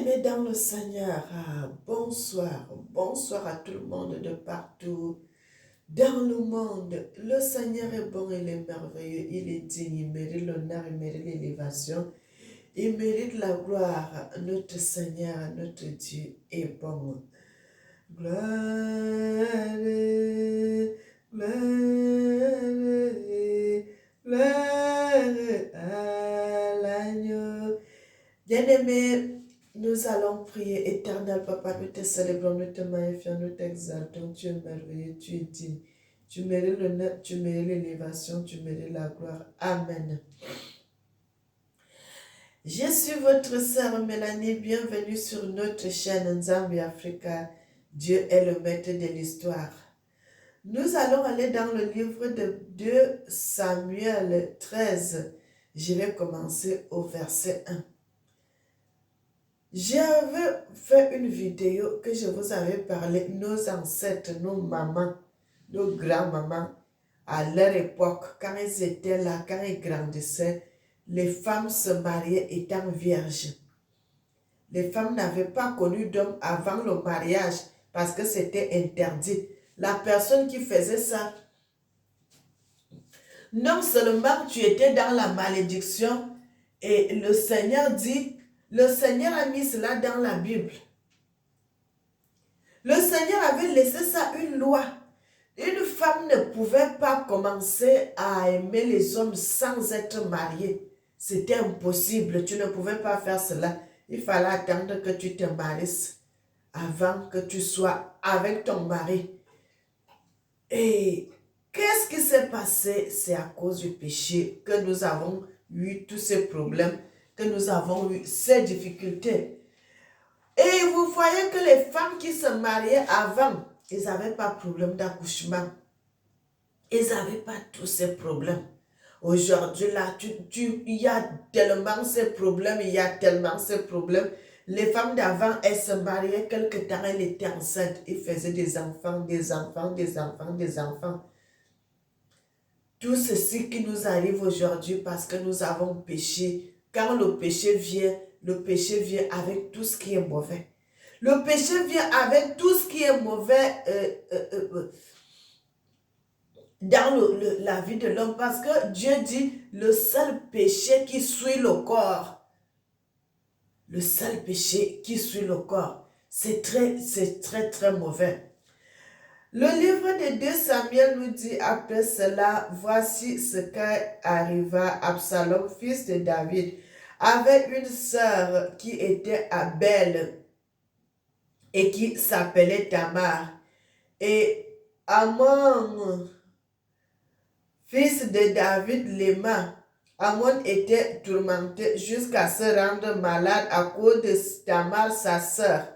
Bien-aimés dans le Seigneur, bonsoir, bonsoir à tout le monde de partout dans le monde. Le Seigneur est bon, il est merveilleux, il est digne, il mérite l'honneur, il mérite l'élévation, il mérite la gloire. Notre Seigneur, notre Dieu est bon. Gloire, gloire, gloire à l'agneau. Bien-aimés, nous allons prier. Éternel Papa, nous te célébrons, nous te magnifions, nous t'exaltons. Tu es merveilleux, tu es digne. Tu mérites l'honneur, tu mérites l'élévation, tu mérites la gloire. Amen. Je suis votre sœur Mélanie. Bienvenue sur notre chaîne Nzambi Africa. Dieu est le maître de l'histoire. Nous allons aller dans le livre de 2 Samuel 13. Je vais commencer au verset 1. J'avais fait une vidéo que je vous avais parlé, nos ancêtres, nos mamans, nos grands-mamans, à leur époque, quand ils étaient là, quand ils grandissaient, les femmes se mariaient étant vierges. Les femmes n'avaient pas connu d'homme avant le mariage parce que c'était interdit. La personne qui faisait ça, non seulement tu étais dans la malédiction, et le Seigneur dit, le Seigneur a mis cela dans la Bible. Le Seigneur avait laissé ça une loi. Une femme ne pouvait pas commencer à aimer les hommes sans être mariée. C'était impossible. Tu ne pouvais pas faire cela. Il fallait attendre que tu te maries avant que tu sois avec ton mari. Et qu'est-ce qui s'est passé? C'est à cause du péché que nous avons eu tous ces problèmes, que nous avons eu ces difficultés. Et vous voyez que les femmes qui se mariaient avant, ils n'avaient pas de problème d'accouchement. Ils n'avaient pas tous ces problèmes. Aujourd'hui, là, il y a tellement ces problèmes, il y a tellement ces problèmes. Les femmes d'avant, elles se mariaient quelque temps, elles étaient enceintes. Ils faisaient des enfants, des enfants, des enfants, des enfants. Tout ceci qui nous arrive aujourd'hui parce que nous avons péché. Quand le péché vient avec tout ce qui est mauvais. Le péché vient avec tout ce qui est mauvais dans la vie de l'homme. Parce que Dieu dit, le seul péché qui suit le corps, le seul péché qui suit le corps, c'est très mauvais. Le livre de 2 Samuel nous dit après cela, voici ce qu'arriva Absalom, fils de David, avait une sœur qui était belle et qui s'appelait Tamar. Et Amon, fils de David, l'aima. Amon était tourmenté jusqu'à se rendre malade à cause de Tamar, sa sœur,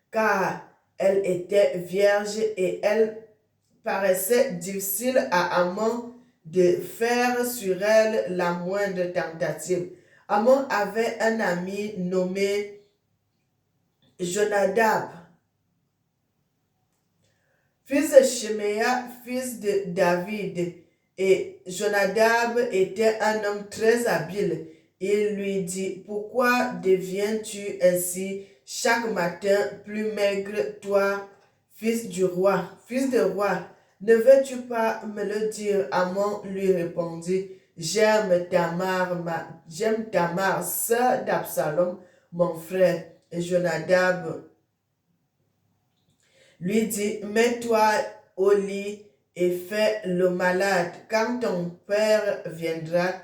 car elle était vierge et elle paraissait difficile à Amon de faire sur elle la moindre tentative. Amon avait un ami nommé Jonadab, fils de Shiméa, fils de David. Et Jonadab était un homme très habile. Il lui dit, pourquoi deviens-tu ainsi chaque matin plus maigre, toi, fils du roi, fils de roi? Ne veux-tu pas me le dire? Amon lui répondit, j'aime Tamar, sœur d'Absalom, mon frère. Et Jonadab lui dit, mets-toi au lit et fais le malade. Quand ton père viendra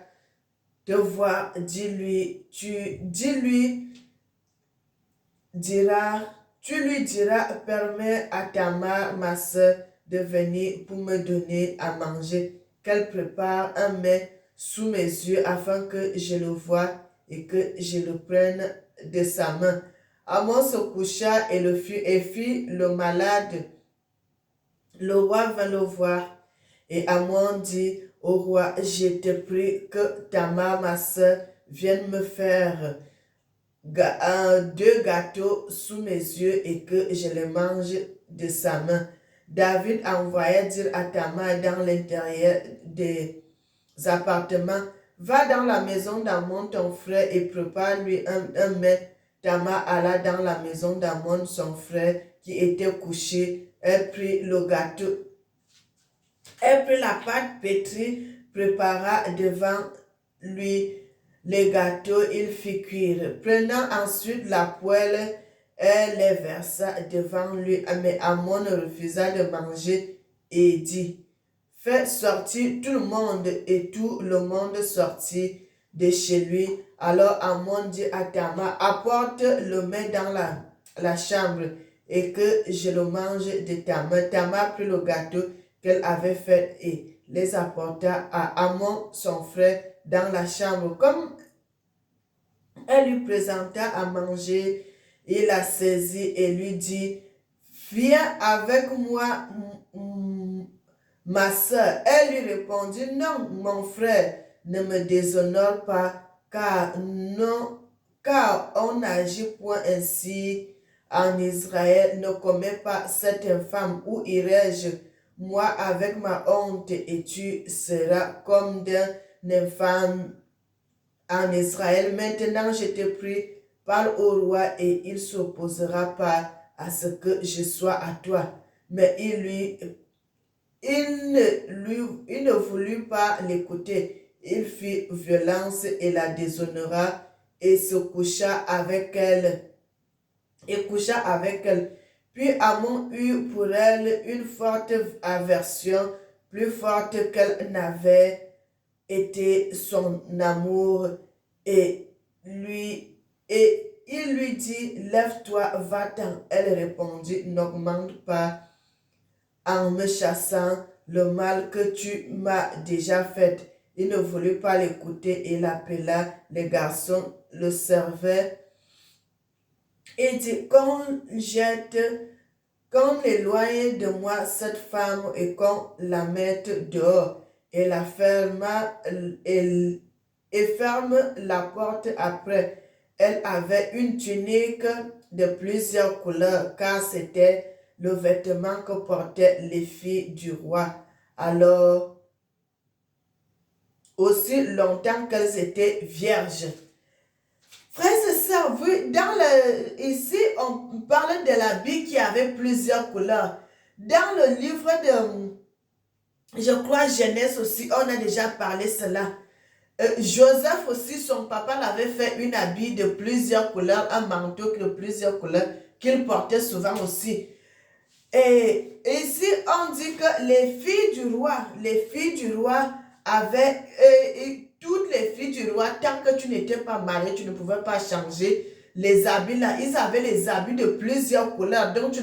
te voir, tu lui diras, permets à Tamar, ma sœur, de venir pour me donner à manger, qu'elle prépare un mets sous mes yeux afin que je le voie et que je le prenne de sa main. Amon se coucha et fit le malade. Le roi vint le voir et Amon dit au roi, je te prie que Tamar, ma sœur, vienne me faire 2 gâteaux sous mes yeux et que je les mange de sa main. David envoya dire à Tamar dans l'intérieur des appartements, va dans la maison d'Amon ton frère et prépare-lui un mets. Tamar alla dans la maison d'Amon, son frère, qui était couché. Elle prit le gâteau. Elle prit la pâte pétrie, prépara devant lui les gâteaux, il fit cuire. Prenant ensuite la poêle, elle les versa devant lui. Mais Amon refusa de manger et dit, fais sortir tout le monde. Et tout le monde sortit de chez lui. Alors Amon dit à Tamar, apporte le mets dans la chambre et que je le mange de ta main. Tamar prit le gâteau qu'elle avait fait et les apporta à Amon, son frère, dans la chambre. Comme elle lui présenta à manger, il la saisit et lui dit, viens avec moi, ma soeur. Elle lui répondit, non, mon frère, ne me déshonore pas, car on n'agit point ainsi en Israël. Ne commets pas cette infâme. Où irai-je, moi, avec ma honte, et tu seras comme d'un infâme en Israël. Maintenant, je te prie, parle au roi et il ne s'opposera pas à ce que je sois à toi. Mais il ne voulut pas l'écouter. Il fit violence et la déshonora et se coucha avec elle. Puis Amon eut pour elle une forte aversion, plus forte qu'elle n'avait été son amour, et il lui dit, lève-toi, va-t'en. Elle répondit, n'augmente pas en me chassant le mal que tu m'as déjà fait. Il ne voulut pas l'écouter et l'appela. Les garçons le servaient et dit, qu'on éloigne de moi cette femme et qu'on la mette dehors. Et la ferma et ferme la porte après. Elle avait une tunique de plusieurs couleurs, car c'était le vêtement que portaient les filles du roi. Alors, aussi longtemps qu'elles étaient vierges. Frères et sœurs, ici, on parle de l'habit qui avait plusieurs couleurs. Dans le livre de, je crois, Genèse aussi, on a déjà parlé cela. Joseph aussi, son papa l'avait fait une habit de plusieurs couleurs, un manteau de plusieurs couleurs qu'il portait souvent aussi. Et ici, on dit que les filles du roi avaient, toutes les filles du roi, tant que tu n'étais pas mariée, tu ne pouvais pas changer les habits là. Ils avaient les habits de plusieurs couleurs. Donc,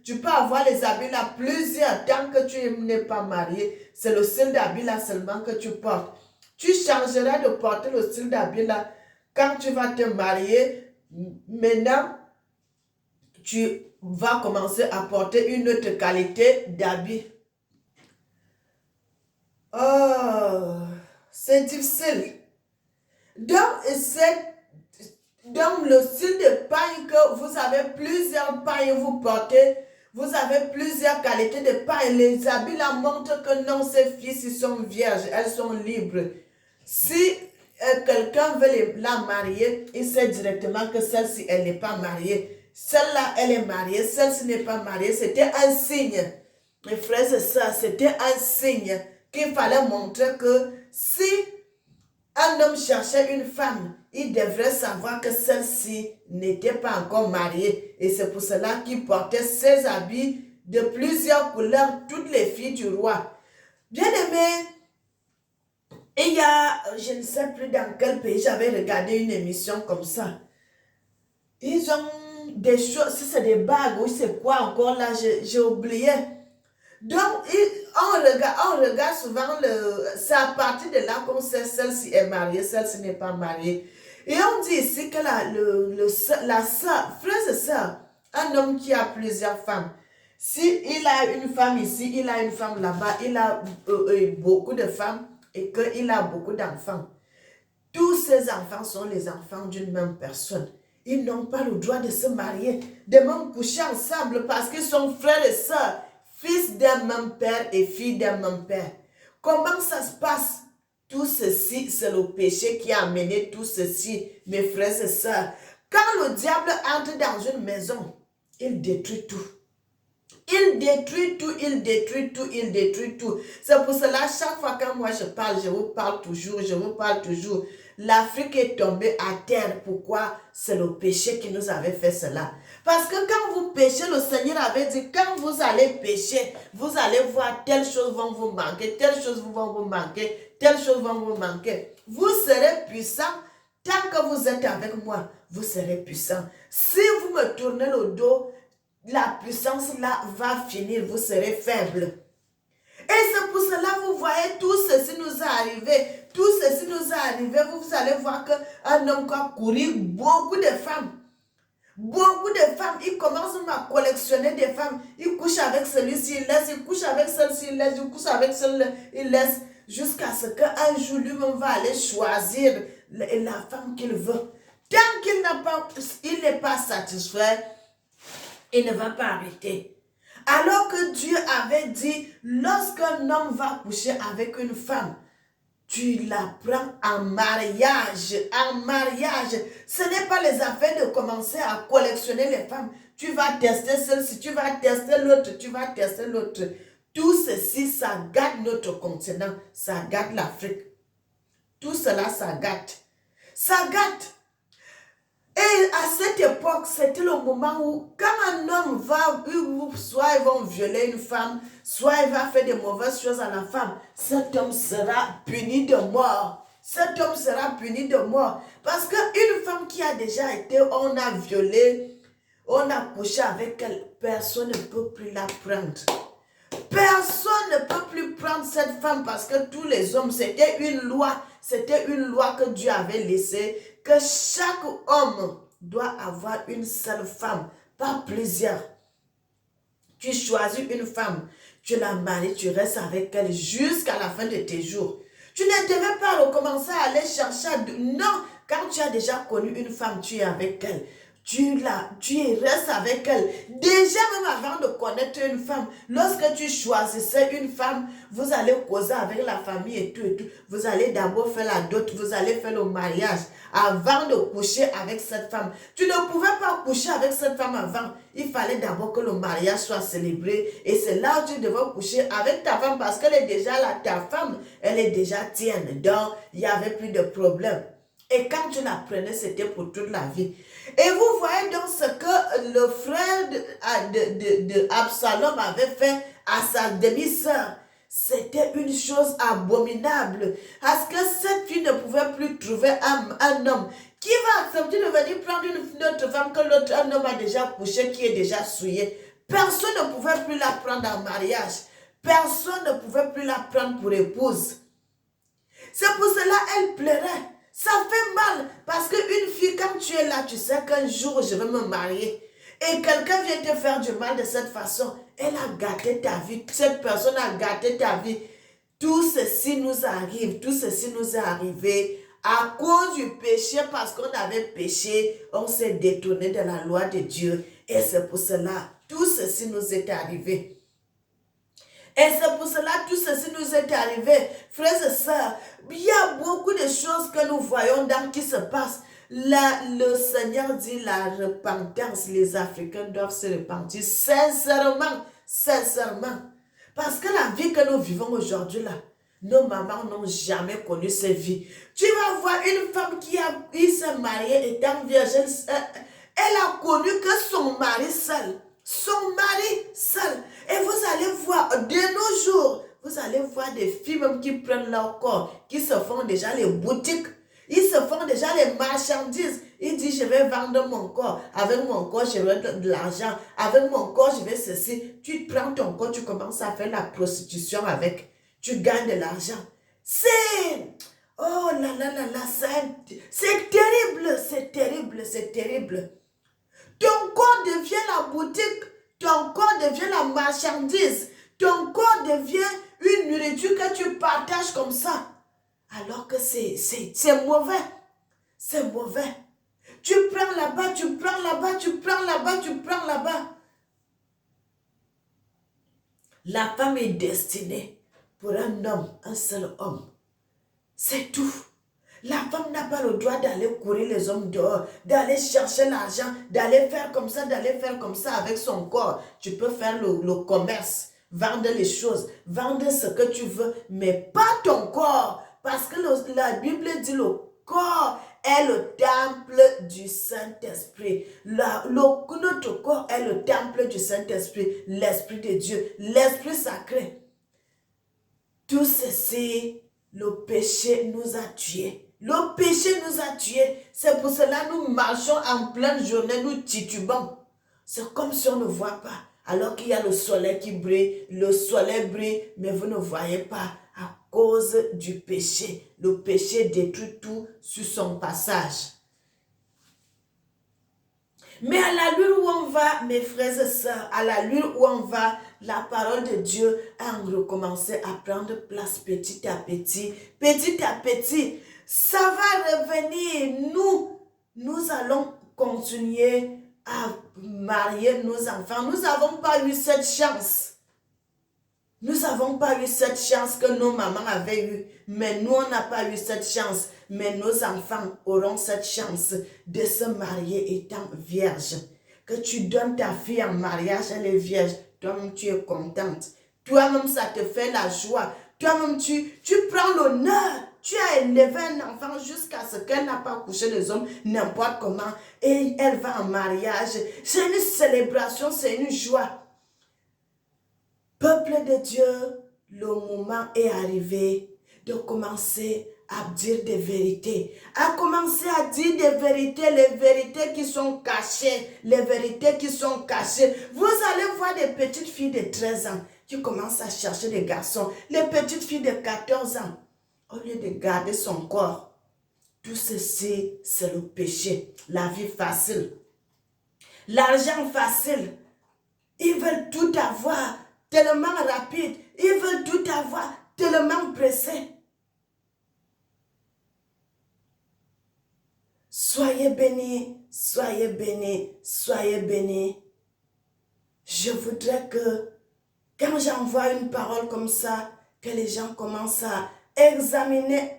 tu peux avoir les habits là plusieurs tant que tu n'es pas mariée. C'est le style d'habit là seulement que tu portes. Tu changeras de porter le style d'habit là quand tu vas te marier. Maintenant, tu vas commencer à porter une autre qualité d'habit. Oh, c'est difficile. Donc, le style de pagne que vous avez plusieurs pagnes, vous portez, vous avez plusieurs qualités de pagne. Les habits là montrent que non, ces filles, ils sont vierges, elles sont libres. Si quelqu'un veut la marier, il sait directement que celle-ci, elle n'est pas mariée. Celle-là, elle est mariée, celle-ci n'est pas mariée. C'était un signe. Mes frères et sœurs, c'était un signe qu'il fallait montrer que si un homme cherchait une femme, il devrait savoir que celle-ci n'était pas encore mariée. Et c'est pour cela qu'il portait ses habits de plusieurs couleurs, toutes les filles du roi. Bien aimé, il y a, je ne sais plus dans quel pays, j'avais regardé une émission comme ça. Ils ont des choses, si c'est des bagues, ou c'est quoi encore là, j'ai oublié. Donc, on regarde souvent, c'est à partir de là qu'on sait celle-ci est mariée, celle-ci n'est pas mariée. Et on dit ici que la sœur, frères et sœurs, un homme qui a plusieurs femmes, si il a une femme ici, il a une femme là-bas, il a beaucoup de femmes et qu'il a beaucoup d'enfants. Tous ces enfants sont les enfants d'une même personne. Ils n'ont pas le droit de se marier, de même coucher ensemble parce qu'ils sont frères et sœurs, fils d'un même père et filles d'un même père. Comment ça se passe? Tout ceci, c'est le péché qui a amené tout ceci, mes frères et sœurs. Quand le diable entre dans une maison, il détruit tout. Il détruit tout, il détruit tout, il détruit tout. C'est pour cela, chaque fois que moi je vous parle toujours, je vous parle toujours. L'Afrique est tombée à terre. Pourquoi? C'est le péché qui nous avait fait cela. Parce que quand vous péchez, le Seigneur avait dit, quand vous allez pécher, vous allez voir telles choses vont vous manquer, telles choses vont vous manquer, telles choses vont vous manquer. Vous serez puissant. Tant que vous êtes avec moi, vous serez puissant. Si vous me tournez le dos, la puissance là va finir, vous serez faible. Et c'est pour cela, vous voyez, tout ceci nous est arrivé. Tout ceci nous est arrivé. Vous allez voir qu'un homme va courir, beaucoup de femmes. Beaucoup de femmes, ils commencent à collectionner des femmes. Ils couchent avec celui-ci, il laisse. Ils couchent avec celle-ci, il laisse. Ils couchent avec celle-là, il laisse. Jusqu'à ce qu'un jour, lui-même va aller choisir la femme qu'il veut. Tant qu'il n'est pas satisfait, il ne va pas arrêter. Alors que Dieu avait dit, lorsqu'un homme va coucher avec une femme, tu la prends en mariage. En mariage. Ce n'est pas les affaires de commencer à collectionner les femmes. Tu vas tester celle-ci, tu vas tester l'autre, tu vas tester l'autre. Tout ceci, ça gâte notre continent. Ça gâte l'Afrique. Tout cela, ça gâte. Ça gâte. Et à cette époque, c'était le moment où, quand un homme va, soit ils vont violer une femme, soit il va faire de mauvaises choses à la femme, cet homme sera puni de mort. Cet homme sera puni de mort. Parce qu'une femme qui a déjà été, on a violé, on a couché avec elle, personne ne peut plus la prendre. Personne ne peut plus prendre cette femme parce que tous les hommes, c'était une loi que Dieu avait laissée, que chaque homme doit avoir une seule femme, pas plusieurs. Tu choisis une femme, tu la maries, tu restes avec elle jusqu'à la fin de tes jours. Tu ne devais pas recommencer à aller chercher. Non, quand tu as déjà connu une femme, tu es avec elle. Tu restes avec elle. Déjà même avant de connaître une femme, lorsque tu choisissais une femme, vous allez causer avec la famille et tout et tout. Vous allez d'abord faire la dot, vous allez faire le mariage avant de coucher avec cette femme. Tu ne pouvais pas coucher avec cette femme avant. Il fallait d'abord que le mariage soit célébré. Et c'est là où tu devais coucher avec ta femme parce qu'elle est déjà là, ta femme, elle est déjà tienne. Donc, il n'y avait plus de problème. Et quand tu la prenais, c'était pour toute la vie. Et vous voyez donc ce que le frère de Absalom avait fait à sa demi-sœur. C'était une chose abominable. Parce que cette fille ne pouvait plus trouver un homme. Qui va accepter de venir prendre une autre femme que un homme a déjà couché, qui est déjà souillé? Personne ne pouvait plus la prendre en mariage. Personne ne pouvait plus la prendre pour épouse. C'est pour cela qu'elle pleurait. Ça fait mal parce qu'une fille, quand tu es là, tu sais qu'un jour je vais me marier et quelqu'un vient te faire du mal de cette façon, elle a gâté ta vie, cette personne a gâté ta vie. Tout ceci nous arrive, tout ceci nous est arrivé à cause du péché parce qu'on avait péché, on s'est détourné de la loi de Dieu et c'est pour cela, tout ceci nous est arrivé. Et c'est pour cela que tout ceci nous est arrivé. Frères et sœurs, il y a beaucoup de choses que nous voyons dans qui se passe. Le Seigneur dit la repentance, les Africains doivent se repentir sincèrement, sincèrement. Parce que la vie que nous vivons aujourd'hui là, nos mamans n'ont jamais connu cette vie. Tu vas voir une femme qui s'est mariée étant vierge, elle a connu que son mari seul. Son mari seul. Et vous allez voir, de nos jours, vous allez voir des filles même qui prennent leur corps, qui se font déjà les boutiques, ils se font déjà les marchandises. Ils disent, je vais vendre mon corps. Avec mon corps, je vais de l'argent. Avec mon corps, je vais ceci. Tu prends ton corps, tu commences à faire la prostitution avec. Tu gagnes de l'argent. C'est... Oh là là là là, c'est terrible, c'est terrible, c'est terrible. Ton corps devient la boutique, ton corps devient la marchandise, ton corps devient une nourriture que tu partages comme ça. Alors que c'est mauvais, c'est mauvais. Tu prends là-bas, tu prends là-bas, tu prends là-bas, tu prends là-bas. La femme est destinée pour un homme, un seul homme. C'est tout. La femme n'a pas le droit d'aller courir les hommes dehors, d'aller chercher l'argent, d'aller faire comme ça, avec son corps. Tu peux faire le commerce, vendre les choses, vendre ce que tu veux, mais pas ton corps. Parce que la Bible dit le corps est le temple du Saint-Esprit. Notre corps est le temple du Saint-Esprit, l'Esprit de Dieu, l'Esprit sacré. Tout ceci, le péché nous a tués. Le péché nous a tués. C'est pour cela que nous marchons en pleine journée, nous titubons. C'est comme si on ne voit pas. Alors qu'il y a le soleil qui brille, mais vous ne voyez pas à cause du péché. Le péché détruit tout sur son passage. Mais à la l'allure où on va, mes frères et sœurs, à la l'allure où on va, la parole de Dieu a recommencé à prendre place petit à petit. Petit à petit, ça va revenir. Nous allons continuer à marier nos enfants. Nous n'avons pas eu cette chance. Nous n'avons pas eu cette chance que nos mamans avaient eue. Mais nous, on n'a pas eu cette chance. Mais nos enfants auront cette chance de se marier étant vierge. Que tu donnes ta fille en mariage, elle est vierge. Toi-même, tu es contente. Toi-même, ça te fait la joie. Toi-même, tu prends l'honneur. Tu as élevé un enfant jusqu'à ce qu'elle n'a pas couché les hommes, n'importe comment. Et elle va en mariage. C'est une célébration, c'est une joie. Peuple de Dieu, le moment est arrivé de commencer à dire des vérités. À commencer à dire des vérités, les vérités qui sont cachées. Les vérités qui sont cachées. Vous allez voir des petites filles de 13 ans qui commencent à chercher des garçons. Les petites filles de 14 ans. Au lieu de garder son corps. Tout ceci, c'est le péché. La vie facile. L'argent facile. Ils veulent tout avoir. Tellement rapide. Ils veulent tout avoir. Tellement pressé. Soyez bénis. Soyez bénis. Soyez bénis. Je voudrais que quand j'envoie une parole comme ça, que les gens commencent à examiner.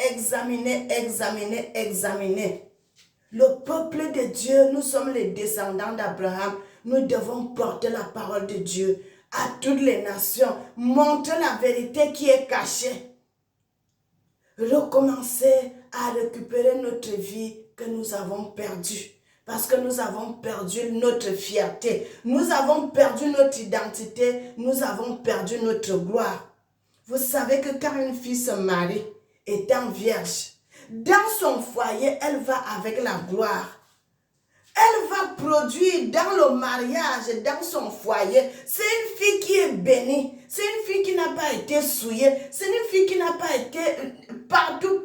Le peuple de Dieu, nous sommes les descendants d'Abraham. Nous devons porter la parole de Dieu à toutes les nations. Montrer la vérité qui est cachée. Recommencer à récupérer notre vie que nous avons perdue. Parce que nous avons perdu notre fierté. Nous avons perdu notre identité. Nous avons perdu notre gloire. Vous savez que quand une fille se marie, étant vierge, dans son foyer, elle va avec la gloire. Elle va produire dans le mariage, dans son foyer. C'est une fille qui est bénie. C'est une fille qui n'a pas été souillée. C'est une fille qui n'a pas été partout.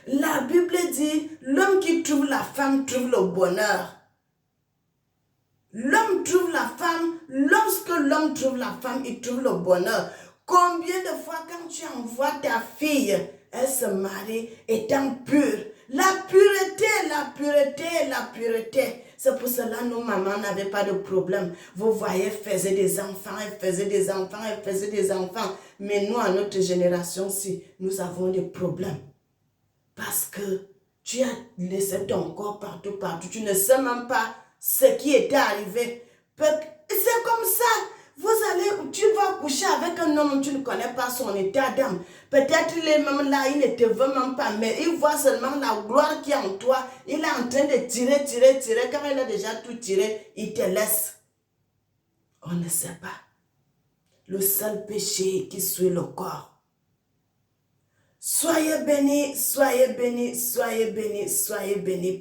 La Bible dit, l'homme qui trouve la femme trouve le bonheur. L'homme trouve la femme, lorsque l'homme trouve la femme, il trouve le bonheur. Combien de fois quand tu envoies ta fille, elle se marie étant pure. La pureté. C'est pour cela que nos mamans n'avaient pas de problème. Vous voyez, elle faisait des enfants. Mais nous, à notre génération-ci, nous avons des problèmes. Parce que tu as laissé ton corps partout. Tu ne sais même pas ce qui était arrivé. C'est comme ça. Tu vas coucher avec un homme, tu ne connais pas son état d'âme. Peut-être il est même là, il ne te veut même pas, mais il voit seulement la gloire qui est en toi. Il est en train de tirer. Quand il a déjà tout tiré, il te laisse. On ne sait pas. Le seul péché qui suit le corps. Soyez bénis,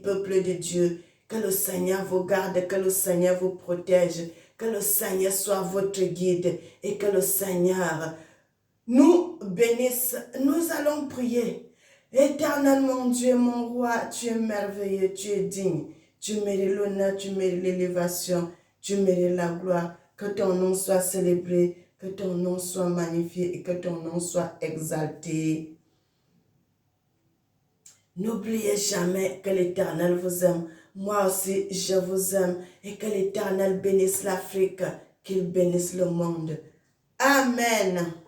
peuple de Dieu. Que le Seigneur vous garde, que le Seigneur vous protège. Que le Seigneur soit votre guide et que le Seigneur nous bénisse. Nous allons prier. Éternel mon Dieu, mon roi, tu es merveilleux, tu es digne. Tu mérites l'honneur, tu mérites l'élévation, tu mérites la gloire. Que ton nom soit célébré, que ton nom soit magnifié et que ton nom soit exalté. N'oubliez jamais que l'Éternel vous aime. Moi aussi, je vous aime et que l'Éternel bénisse l'Afrique, qu'il bénisse le monde. Amen.